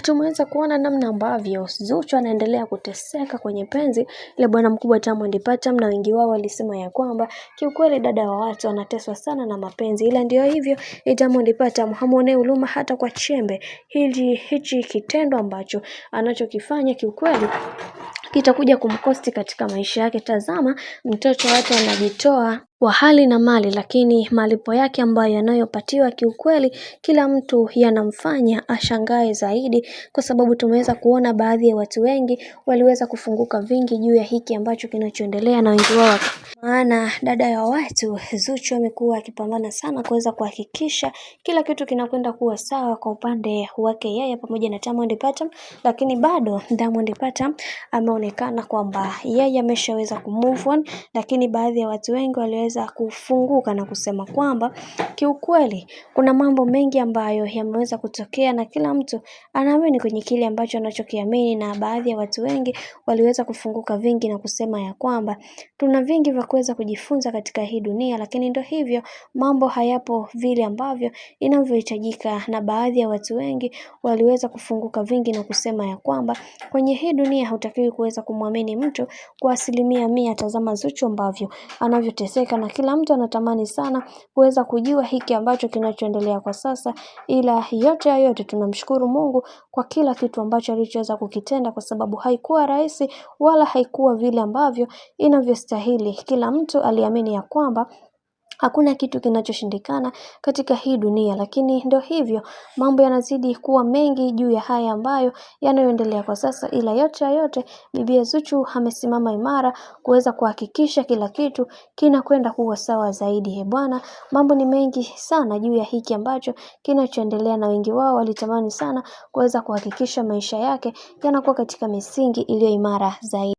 Tumeweza kuona namna ambavyo Zuchu anaendelea kuteseka kwenye penzi ile bwana mkubwa Diamond Platnumz, na wengi wao walisema ya kwamba kiukweli dada wa watu anateswa sana na mapenzi, ila ndio hivyo Diamond Platnumz hamuonee huruma hata kwa chembe. Hichi kitendo ambacho anachokifanya kiukweli kitakuja kumkosti katika maisha yake. Tazama, mtoto watu anajitoa kwa hali na mali, lakini malipo yake ambayo yanayopatiwa kiukweli kila mtu yanamfanya ashangae zaidi, kwa sababu tumeweza kuona baadhi ya watu wengi waliweza kufunguka vingi juu ya hiki ambacho kinachoendelea na wengi wao. Maana dada ya watu Zuchu amekuwa akipambana sana kuweza kuhakikisha kila kitu kinakwenda kuwa sawa kwa upande wake yeye pamoja na Diamond Platnumz, lakini bado Diamond Platnumz ameonekana kwamba yeye ameshaweza kumove on, lakini baadhi ya watu wengi waliweza kufunguka na kusema kwamba kiukweli kuna mambo mengi ambayo yameweza kutokea na kila mtu anaamini kwenye kile ambacho anachokiamini, na baadhi ya watu wengi waliweza kufunguka vingi na kusema ya kwamba tuna vingi vya kuweza kujifunza katika hii dunia, lakini ndio hivyo mambo hayapo vile ambavyo inavyohitajika, na baadhi ya watu wengi waliweza kufunguka vingi na kusema ya kwamba kwenye hii dunia hautakiwi kuweza kumwamini mtu kwa 100%. Tazama Zuchu ambavyo anavyoteseka, na kila mtu anatamani sana kuweza kujua hiki ambacho kinachoendelea kwa sasa, ila yote tunamshukuru Mungu kwa kila kitu ambacho alichoweza kukitenda, kwa sababu haikuwa rahisi wala haikuwa vile ambavyo inavyostahili. Kila mtu aliamini ya kwamba hakuna kitu kinachoshindikana katika hii dunia, lakini ndio hivyo mambo yanazidi kuwa mengi juu ya haya ambayo yanayoendelea kwa sasa, ila yote bibi Zuchu amesimama imara kuweza kuhakikisha kila kitu kinakwenda kuwa sawa zaidi. Bwana, mambo ni mengi sana juu ya hiki ambacho kinachoendelea, na wengi wao walitamani sana kuweza kuhakikisha maisha yake yanakuwa katika misingi iliyo imara zaidi.